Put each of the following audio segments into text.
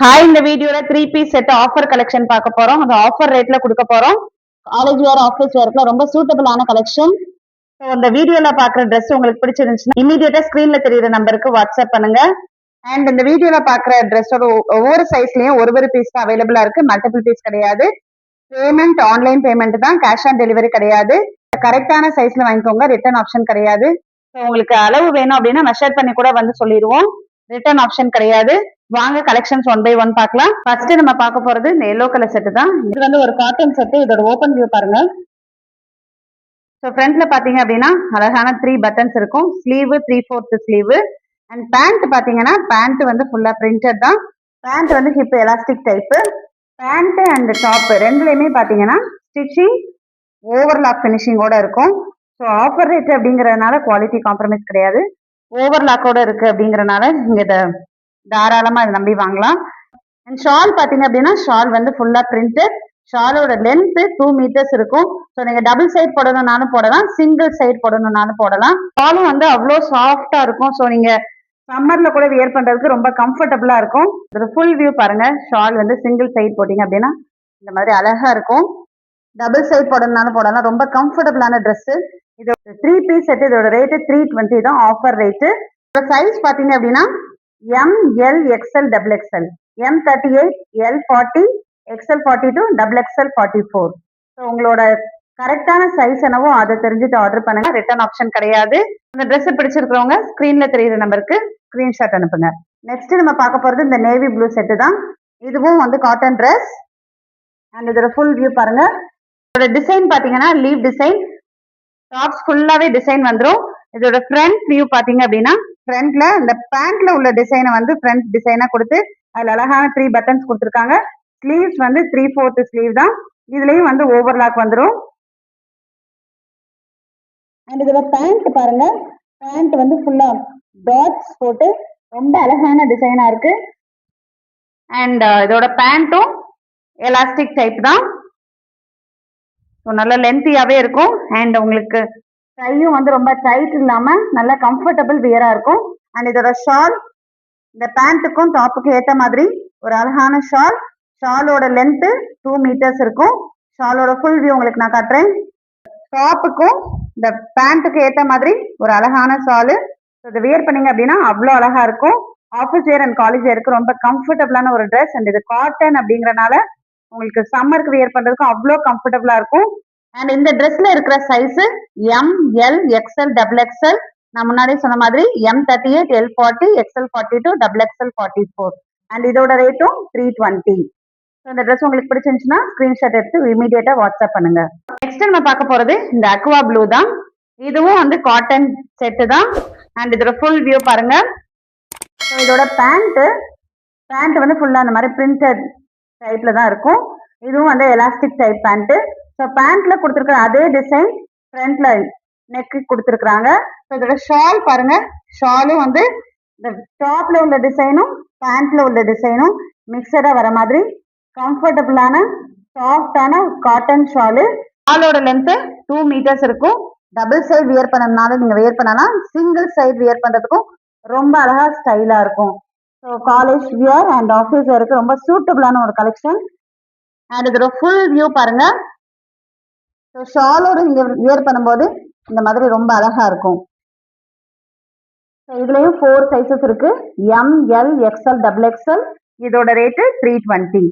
Hi, இந்த வீடியோல 3 piece set offer collection பார்க்க போறோம். அது ஆஃபர் ரேட்ல கொடுக்க போறோம். காலேஜ் வேர், ஆஃபீஸ் வேர்க்குலாம் ரொம்ப சூட்டபிளான கலெக்ஷன். ஸோ இந்த வீடியோல பார்க்குற ட்ரெஸ் உங்களுக்கு பிடிச்சிருந்துச்சுன்னா இமீடியட்டா ஸ்க்ரீன்ல தெரியுற நம்பருக்கு வாட்ஸ்அப் பண்ணுங்க. அண்ட் இந்த வீடியோல பார்க்குற ட்ரெஸ்ஸோட ஒவ்வொரு சைஸ்லயும் ஒரு பீஸ் தான் அவைலபிளா இருக்கு, மல்டிபிள் பீஸ் கிடையாது. பேமெண்ட் ஆன்லைன் பேமெண்ட் தான், கேஷ் ஆன் டெலிவரி கிடையாது. கரெக்டான சைஸ்ல வாங்கிக்கோங்க, ரிட்டர்ன் ஆப்ஷன் கிடையாது. ஸோ உங்களுக்கு அளவு வேணும் அப்படின்னா மெஷர் பண்ணி கூட வந்து சொல்லிடுவோம், ரிட்டர்ன் ஆப்ஷன் கிடையாது. வாங்க கலெக்ஷன்ஸ் ஒன் பை ஒன் பார்க்கலாம். ஃபர்ஸ்ட் நம்ம பார்க்க போறது இந்த எல்லோ கலர் செட் தான். இது வந்து ஒரு காட்டன் செட். இதோட ஓபன் வியூ பாருங்க. ஸோ ஃப்ரண்ட்ல பாத்தீங்க அப்படின்னா அழகான 3 பட்டன்ஸ் இருக்கும். Sleeve 3/4 sleeve. அண்ட் பேண்ட் பாத்தீங்கன்னா பேண்ட் வந்து ஃபுல்லா பிரிண்டட் தான். பேண்ட் வந்து hip elastic type. Pant and top ரெண்டுலயுமே பாத்தீங்கன்னா ஸ்டிச்சிங் ஓவர்லாக் பினிஷிங்கோட இருக்கும். ஸோ ஆஃபர் ரேட் அப்படிங்கறதுனால குவாலிட்டி காம்ப்ரமைஸ் கிடையாது. ஓவர்லாக்கோட இருக்கு அப்படிங்கறதுனால நீங்க இதை தாராளமா இதை நம்பி வாங்கலாம். அண்ட் ஷால் பாத்தீங்க அப்படின்னா ஷால் வந்து ஃபுல்லா பிரிண்டட். ஷாலோட லென்த் 2 மீட்டர்ஸ் இருக்கும். ஸோ நீங்க டபுள் சைட் போடணும்னாலும் போடலாம், சிங்கிள் சைட் போடணும்னாலும் போடலாம். ஷாலும் வந்து அவ்வளோ சாஃப்டா இருக்கும். ஸோ நீங்க சம்மர்ல கூட வியர் பண்றதுக்கு ரொம்ப கம்ஃபர்டபுளா இருக்கும். இதோட ஃபுல் வியூ பாருங்க. ஷால் வந்து சிங்கிள் சைட் போட்டீங்க அப்படின்னா இந்த மாதிரி அழகா இருக்கும். டபுள் சைட் போடணும்னாலும் போடலாம். ரொம்ப கம்ஃபர்டபுளான ட்ரெஸ். இது 3 பீஸ் செட். இதோட ரேட்டு 320 தான் ஆஃபர் ரேட்டு. சைஸ் பாத்தீங்க அப்படின்னா ML XL XXL, M38, L40, XL42, XXL 44. So உங்களோட கரெக்டான சைஸ் என்னவோ அதை தெரிஞ்சுட்டு ஆர்டர் பண்ணுங்க, ரிட்டர்ன் ஆப்ஷன் கிடையாது. இந்த ட்ரெஸ் பிடிச்சிருக்கிறவங்க ஸ்கிரீன்ல தெரியுற நம்பருக்கு ஸ்கிரீன்ஷாட் அனுப்புங்க. நெக்ஸ்ட் நம்ம பார்க்க போறது இந்த நேவி ப்ளூ செட்டு தான். இதுவும் வந்து காட்டன் ட்ரெஸ். அண்ட் இதோட ஃபுல் வியூ பாருங்க. இதோட டிசைன் பாத்தீங்கன்னா லீவ் டிசைன். டாப்ஸ் ஃபுல்லாவே டிசைன் வந்துடும். இதோட ஃப்ரண்ட் வியூ பாத்தீங்க அப்படின்னா ஃப்ரண்ட்ல இந்த பேண்ட்ல உள்ள டிசைனை வந்து ஃப்ரண்ட் டிசைனா கொடுத்து அதுல அழகான 3 பட்டன்ஸ் கொடுத்துருக்காங்க. ஸ்லீவ்ஸ் வந்து 3/4 ஸ்லீவ் தான். இதுலயும் வந்து ஓவர்லாக் வந்துடும். அண்ட் இதோட பேண்ட் பாருங்க. பேண்ட் வந்து ஃபுல்லா டாட்ஸ் போட்டு ரொம்ப அழகான டிசைனா இருக்கு. அண்ட் இதோட பேண்ட்டும் எலாஸ்டிக் டைப் தான். நல்ல லென்த்தியாவே இருக்கும். அண்ட் உங்களுக்கு கையும் வந்து ரொம்ப டைட் இல்லாம நல்ல கம்ஃபர்டபுள் வியரா இருக்கும். அண்ட் இதோட ஷால் இந்த பேண்ட்டுக்கும் டாப்புக்கும் ஏத்த மாதிரி ஒரு அழகான ஷால். ஷாலோட லென்த் 2 மீட்டர்ஸ் இருக்கும். ஷாலோட ஃபுல் வியூ உங்களுக்கு நான் காட்டுறேன். டாப்புக்கும் இந்த பேண்ட்டுக்கு ஏத்த மாதிரி ஒரு அழகான ஷாலு. இதை வியர் பண்ணீங்க அப்படின்னா அவ்வளோ அழகா இருக்கும். ஆஃபீஸ் வேர் அண்ட் காலேஜ் வேருக்கு ரொம்ப கம்ஃபர்டபுளான ஒரு ட்ரெஸ். அண்ட் இது காட்டன் அப்படிங்கறனால உங்களுக்கு சம்மருக்கு வியர் பண்றதுக்கு அவ்வளோ கம்ஃபர்டபுளா இருக்கும். அண்ட் இந்த ட்ரெஸ்ல இருக்கிற சைஸ் ML XL XXL. நான் முன்னாடி சொன்ன மாதிரி M38, L40, XL42, XXL 44. And இதோட ரேட்டும் 320. இந்த ட்ரெஸ் உங்களுக்கு பிடிச்சிருந்துச்சுன்னா ஸ்கிரீன்ஷாட் எடுத்து இமீடியட்டா வாட்ஸ்அப் பண்ணுங்க. நெக்ஸ்ட் நம்ம பார்க்க போறது இந்த அக்வா ப்ளூ தான். இதுவும் வந்து காட்டன் செட்டு தான். அண்ட் இதோட ஃபுல் வியூ பாருங்க. இதோட பேண்ட் வந்து ஃபுல்லா அந்த மாதிரி பிரிண்டட் டைப்ல தான் இருக்கும். இதுவும் வந்து எலாஸ்டிக் டைப் பேண்ட். ஸோ பேண்ட்ல கொடுத்துருக்கிற அதே டிசைன் ஃப்ரண்ட்ல நெக்கு கொடுத்துருக்காங்க. ஸோ இதோட ஷால் பாருங்க. ஷாலும் வந்து இந்த டாப்ல உள்ள டிசைனும் பேண்ட்ல உள்ள டிசைனும் மிக்சடா வர மாதிரி கம்ஃபர்டபுளான சாஃப்டான காட்டன் ஷாலு. ஷாலோட லென்த் 2 மீட்டர்ஸ் இருக்கும். டபுள் சைட் வியர் பண்ணனாலும் நீங்க வியர் பண்ணலாம், சிங்கிள் சைட் வியர் பண்றதுக்கும் ரொம்ப அழகா ஸ்டைலா இருக்கும். So college wear and office வேருக்கு ரொம்ப சூட்டபிளான ஒரு கலெக்ஷன். அண்ட் இதோட ஃபுல் வியூ பாருங்க. ஸோ ஷாலோட நீங்க வியர் பண்ணும்போது இந்த மாதிரி ரொம்ப அழகா இருக்கும். இதுலயும் 4 சைசஸ் இருக்கு, ML XL XXL. இதோட ரேட்டு 320.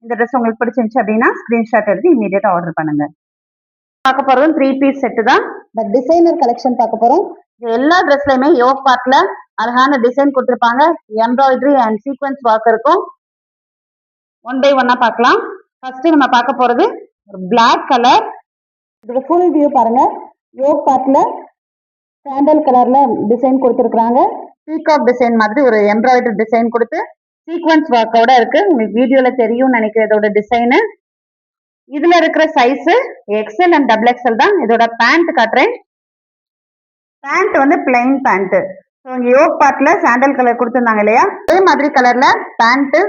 இந்த ட்ரெஸ் உங்களுக்கு பிடிச்சிருந்துச்சு அப்படின்னா ஸ்கிரீன்ஷாட் எடுத்து இமீடியட்டா ஆர்டர் பண்ணுங்க. பார்க்க போறதும் 3 பீஸ் செட்டு தான். பட் டிசைனர் கலெக்ஷன் பார்க்க போறோம். எல்லா ட்ரெஸ்லயுமே யோக் பார்ட்ல அழகான டிசைன் கொடுத்துருப்பாங்க. எம்ப்ராய்டரி அண்ட் சீக்வன்ஸ் ஒர்க் இருக்கும். ஒன் பை ஒன்னா பார்க்கலாம். ஃபர்ஸ்ட் நம்ம பார்க்க போறது ஒரு பிளாக் கலர். இதோட ஃபுல் வியூ பாருங்க. யோக் பார்ட்ல சாண்டல் கலர்ல டிசைன் கொடுத்துருக்காங்க. பீகாக் டிசைன் மாதிரி ஒரு எம்ப்ராய்டரி டிசைன் கொடுத்து சீக்வன்ஸ் ஒர்க்கோட இருக்கு. உங்களுக்கு வீடியோல தெரியும் நினைக்கிறதோட டிசைனு. இதுல இருக்கிற சைஸ் XL அண்ட் XXL தான். இதோட பேண்ட் காட்டுறேன். பேண்ட் வந்து பிளைன் பேண்ட். யோக் பார்ட்ல சாண்டல் கலர் கொடுத்துருந்தாங்க இல்லையா, அதே மாதிரி கலர்ல pant,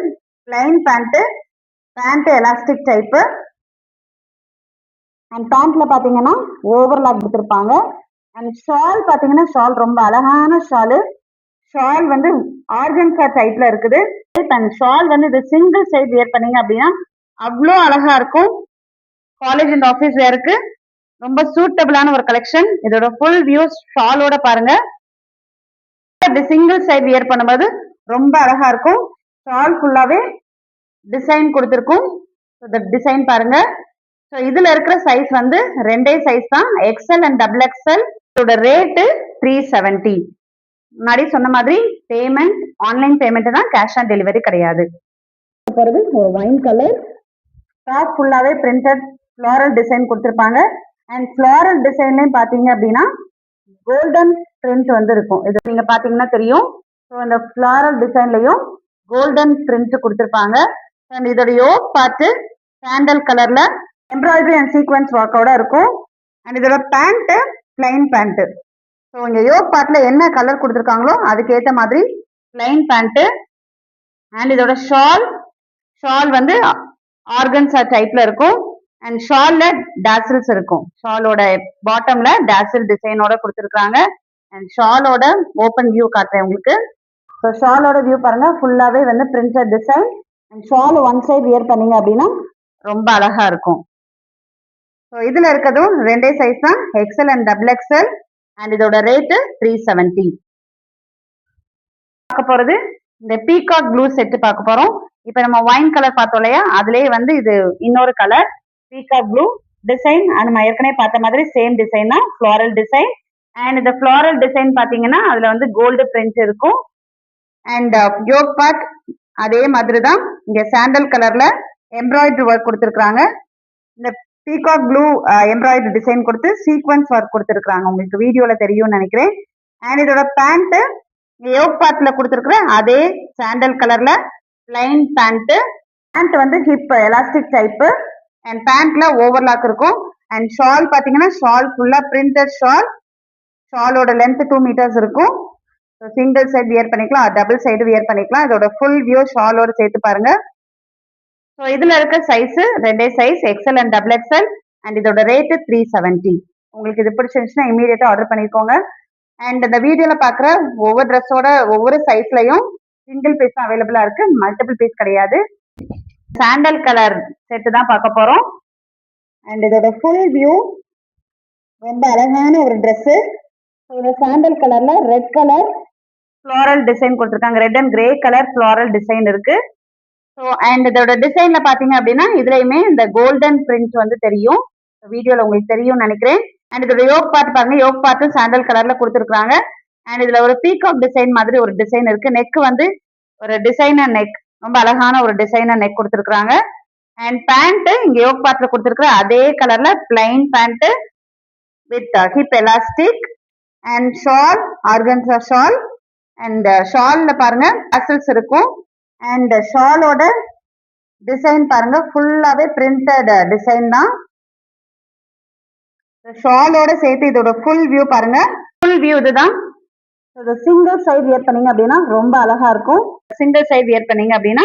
plain pant. Pant elastic type. And பேண்ட்ல பாத்தீங்கன்னா ஓவர்லாக் கொடுத்துருப்பாங்க. அண்ட் ஷால் பாத்தீங்கன்னா ஷால் ரொம்ப அழகான ஷாலு. ஷால் வந்து ஆர்கன்சா டைப்ல இருக்குது. அண்ட் ஷால் வந்து இது சிங்கிள் சைடு வியர் பண்ணீங்க அப்படின்னா அவ்வளோ அழகா இருக்கும். காலேஜ் அண்ட் ஆஃபீஸ் வேருக்கு ரொம்ப சூட்டபிளான ஒரு கலெக்ஷன். இதோட ஃபுல் வியூ ஷாலோட பாருங்க. அப்படி சிங்கிள் சைடு வியர் பண்ணும்போது ரொம்ப அழகா இருக்கும். ஷால் ஃபுல்லாவே டிசைன் கொடுத்துருக்கும். டிசைன் பாருங்க. ஸோ இதுல இருக்கிற சைஸ் வந்து ரெண்டே சைஸ் தான், எக்ஸ்எல் அண்ட் டபுள் எக்ஸ்எல். இதோட ரேட்டு 370. முன்னாடி சொன்ன மாதிரி பேமெண்ட் ஆன்லைன் பேமெண்ட் தான், கேஷ் ஆன் டெலிவரி கிடையாது. போறது ஒரு வைன் கலர் டாப் ஃபுல்லாவே பிரிண்டட் ஃப்ளாரல் டிசைன் கொடுத்துருப்பாங்க. அண்ட் ஃப்ளாரல் டிசைன்லயும் பாத்தீங்க அப்படின்னா கோல்டன் பிரிண்ட் வந்து இருக்கும். இது நீங்க பாத்தீங்கன்னா தெரியும். ஸோ இந்த ஃப்ளாரல் டிசைன்லயும் கோல்டன் பிரிண்ட் கொடுத்துருப்பாங்க. அண்ட் இதோட யோக் பார்த்து சாண்டல் கலர்ல எம்ப்ராய்டரி அண்ட் சீக்வன்ஸ் ஒர்க்கோட இருக்கும். அண்ட் இதோட பேண்ட் பிளைன் பேண்ட். ஸோ இங்க யோக் பார்ட்ல என்ன கலர் கொடுத்துருக்காங்களோ அதுக்கு ஏற்ற மாதிரி பிளைன் பேண்ட். அண்ட் இதோட ஷால் வந்து ஆர்கன்சா டைப்ல இருக்கும். அண்ட் ஷால்ல டாசில்ஸ் இருக்கும். ஷாலோட பாட்டம்ல டாசில் டிசைனோட கொடுத்துருக்காங்க. அண்ட் ஷாலோட ஓப்பன் வியூ காட்டுறேன் உங்களுக்கு. ஸோ ஷாலோட வியூ பாருங்க, ஃபுல்லாவே வந்து printed design. And shawl one side wear பண்ணீங்க அப்படின்னா ரொம்ப அழகா இருக்கும். ஸோ இதுல இருக்கிறதும் ரெண்டே சைஸ் தான், XL and double XL. And இதோட ரேட்டு 370. பார்க்க போறது இந்த பீகாக் ப்ளூ செட் பார்க்க போறோம். இப்ப நம்ம வைன் கலர் பார்த்தோம் இல்லையா, அதுலயே வந்து இது இன்னொரு கலர் பீகாக் ப்ளூ டிசைன். நம்ம ஏற்கனவே பார்த்த மாதிரி சேம் டிசைன் தான், ஃப்ளாரல் டிசைன். அண்ட் இந்த ஃப்ளாரல் டிசைன் பாத்தீங்கன்னா அதுல வந்து கோல்டு பிரிண்ட் இருக்கும். அண்ட் யோக் பார்ட் அதே மாதிரி தான், இங்க சாண்டல் கலர்ல எம்ப்ராய்டரி ஒர்க் கொடுத்துருக்காங்க. இந்த பீகாக் ப்ளூ எம்ப்ராய்டரி டிசைன் கொடுத்து சீக்வன்ஸ் ஒர்க் கொடுத்துருக்காங்க. உங்களுக்கு வீடியோல தெரியும்னு நினைக்கிறேன். அண்ட் இதோட பேண்ட் யோக் பார்ட்ல கொடுத்துருக்குற அதே சாண்டல் கலர்ல பிளைன் பேண்ட். பேண்ட் வந்து ஹிப் எலாஸ்டிக் டைப். அண்ட் பேண்ட்ல ஓவர்லாக் இருக்கும். அண்ட் ஷால் பாத்தீங்கன்னா ஷால் ஃபுல்லா பிரிண்டட் ஷால். ஷாலோட லென்த் 2 மீட்டர்ஸ் இருக்கும். சிங்கிள் சைடு வியர் பண்ணிக்கலாம், டபுள் சைடு வியர் பண்ணிக்கலாம். இதோட ஃபுல் வியூ ஷாலோட சேர்த்து பாருங்க. ஸோ இதுல இருக்க சைஸ் ரெண்டே size, XL and double XL. And இதோட ரேட்டு 370. உங்களுக்கு இது பிடிச்சிருந்துச்சுன்னா இமீடியட்டா ஆர்டர் பண்ணிக்கோங்க. அண்ட் இந்த வீடியோல பாக்குற ஒவ்வொரு ட்ரெஸ்ஸோட ஒவ்வொரு சைஸ்லயும் சிங்கிள் பீஸ் தான் அவைலபிளா இருக்கு, மல்டிபிள் பீஸ் கிடையாது. சாண்டல் கலர் செட்டு தான் பார்க்க போறோம். அண்ட் இதோட ஃபுல் வியூ ரொம்ப அழகான ஒரு ட்ரெஸ். இந்த சாண்டல் கலர்ல ரெட் கலர் ஃப்ளாரல் டிசைன் கொடுத்துருக்காங்க. Red and grey colour floral design இருக்கு. ஸோ அண்ட் இதோட டிசைன்ல பாத்தீங்க அப்படின்னா இதுலயுமே இந்த கோல்டன் பிரிண்ட் வந்து தெரியும். வீடியோல உங்களுக்கு தெரியும்னு நினைக்கிறேன். அண்ட் இதோட யோக் பார்ட் பாருங்க, யோக் பார்ட்டும் சாண்டல் கலர்ல கொடுத்துருக்காங்க. அண்ட் இதுல ஒரு பீகாக் டிசைன் மாதிரி ஒரு டிசைன் இருக்கு. நெக் வந்து ஒரு டிசைனர் நெக், ரொம்ப அழகான ஒரு டிசைனர் நெக் கொடுத்துருக்காங்க. அண்ட் பேண்ட் இங்க யோக் பார்ட்ல கொடுத்துருக்கிற அதே கலர்ல plain pant with hip elastic. And shawl organza shawl. And ஷால்ல பாருங்க டசல்ஸ் இருக்கும். அண்ட் ஷாலோட டிசைன் பாருங்க, ஃபுல்லாவே பிரிண்டட் டிசைன் தான். ஷாலோட சேர்த்து இதோட ஃபுல் வியூ பாருங்க. ஃபுல் வியூ இதுதான். சிங்கிள் சைடு வியர் பண்ணீங்க அப்படின்னா ரொம்ப அழகா இருக்கும். சிங்கிள் சைடு வியர் பண்ணீங்க அப்படின்னா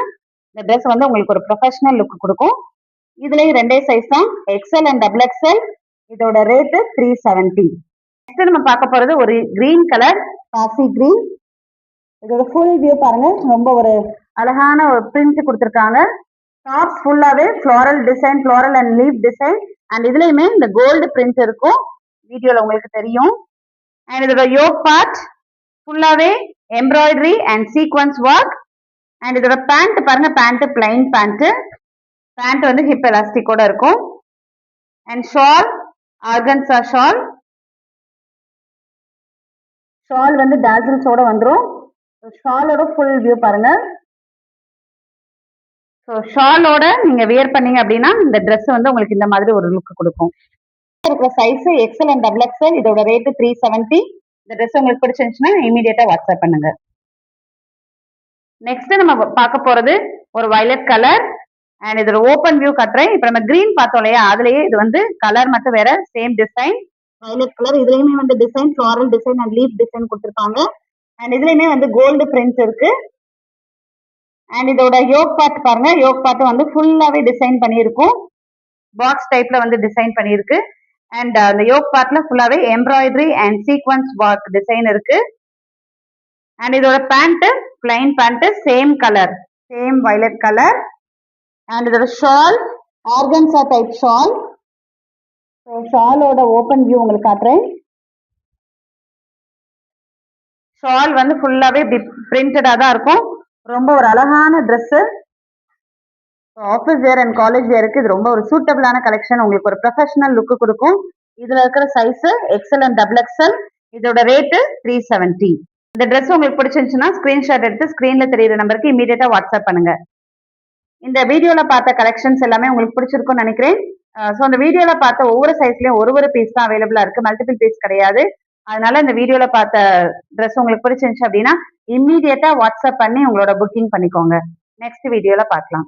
இந்த ட்ரெஸ் வந்து உங்களுக்கு ஒரு ப்ரொஃபஷனல் லுக் கொடுக்கும். இதுலயும் ரெண்டே சைஸ் தான், எக்ஸ்எல் அண்ட் டபுள் எக்ஸ்எல். இதோட ரேட்டு 370. நெக்ஸ்ட் நம்ம பார்க்க போறது ஒரு கிரீன் கலர், காஃபி கிரீன். இதோட ஃபுல் வியூ பாருங்க, ரொம்ப ஒரு அழகான ஒரு பிரிண்ட் கொடுத்துருக்காங்க. டாப் ஃபுல்லாவே floral design, floral and leaf design. And இதுலயுமே இந்த கோல்டு பிரிண்ட் இருக்கும், வீடியோல உங்களுக்கு தெரியும். அண்ட் இதோட யோக் பார்ட் ஃபுல்லாவே embroidery and sequins work. And இதோட பேண்ட் பாருங்க, பேண்ட் பிளைன் பேண்ட். பேண்ட் வந்து ஹிப் எலாஸ்டிக்கோட இருக்கும். And shawl organza shawl. Shawl வந்து டாசில்ஸோட வந்துடும். ஷாலோட ஃபுல் வியூ பாருங்க. ஸோ ஷாலோட நீங்க வியர் பண்ணீங்க அப்படின்னா இந்த ட்ரெஸ் வந்து உங்களுக்கு இந்த மாதிரி ஒரு லுக் கொடுக்கும். இருக்கிற size XL and double XL. இதோட ரேட்டு 370. இந்த ட்ரெஸ் உங்களுக்கு பிடிச்சிருந்துச்சுன்னா இமீடியட்டா வாட்ஸ்அப் பண்ணுங்க. நெக்ஸ்ட் நம்ம பார்க்க போறது ஒரு வயலட் கலர். அண்ட் இதோட ஓப்பன் வியூ கட்டுறேன். இப்ப நம்ம கிரீன் பார்த்தோம் இல்லையா, அதுலயே இது வந்து கலர் மட்டும் வேற, சேம் டிசைன் வயலட் கலர். இதுலயுமே வந்து design floral design and leaf design கொடுத்துருக்காங்க. அண்ட் இதுலயுமே வந்து கோல்டு பிரிண்ட் இருக்கு. அண்ட் இதோட யோக் பார்ட் பாருங்க, யோக் பார்ட் வந்து ஃபுல்லாவே டிசைன் பண்ணியிருக்கும், பாக்ஸ் டைப்ல வந்து டிசைன் பண்ணியிருக்கு. அண்ட் அந்த யோக் பார்ட்ல ஃபுல்லாவே embroidery and sequins work design இருக்கு. அண்ட் இதோட pant plain pant same colour, same violet colour. And இதோட ஷால் ஆர்கன்சா டைப் ஷால். ஷாலோட ஓபன் வியூ உங்களுக்கு காட்டுறேன். ஷால் வந்து ஃபுல்லாவே பிரிண்டடா தான் இருக்கும். ரொம்ப ஒரு அழகான dress. Office wear and college வேருக்கு இது ரொம்ப ஒரு சூட்டபிளான கலெக்ஷன். உங்களுக்கு ஒரு ப்ரொஃபஷனல் லுக் கொடுக்கும். இதுல இருக்கிற size XL and double XL. இதோட ரேட்டு 370. இந்த ட்ரெஸ் உங்களுக்கு பிடிச்சிருந்துச்சுன்னா ஸ்கிரீன்ஷாட் எடுத்து ஸ்கிரீன்ல தெரியுற நம்பருக்கு இமீடியட்டா வாட்ஸ்அப் பண்ணுங்க. இந்த வீடியோல பார்த்த கலெக்ஷன்ஸ் எல்லாமே உங்களுக்கு பிடிச்சிருக்கும்னு நினைக்கிறேன். ஸோ அந்த வீடியோல பார்த்த ஒவ்வொரு சைஸ்லயும் ஒரு பீஸ் தான் அவைலபிளா இருக்கு, மல்டிபிள் பீஸ் கிடையாது. அதனால இந்த வீடியோல பார்த்த ட்ரெஸ் உங்களுக்கு பிடிச்சிருந்துச்சு அப்படின்னா இம்மீடியட்டா வாட்ஸ்அப் பண்ணி உங்களோட புக்கிங் பண்ணிக்கோங்க. நெக்ஸ்ட் வீடியோல பார்க்கலாம்.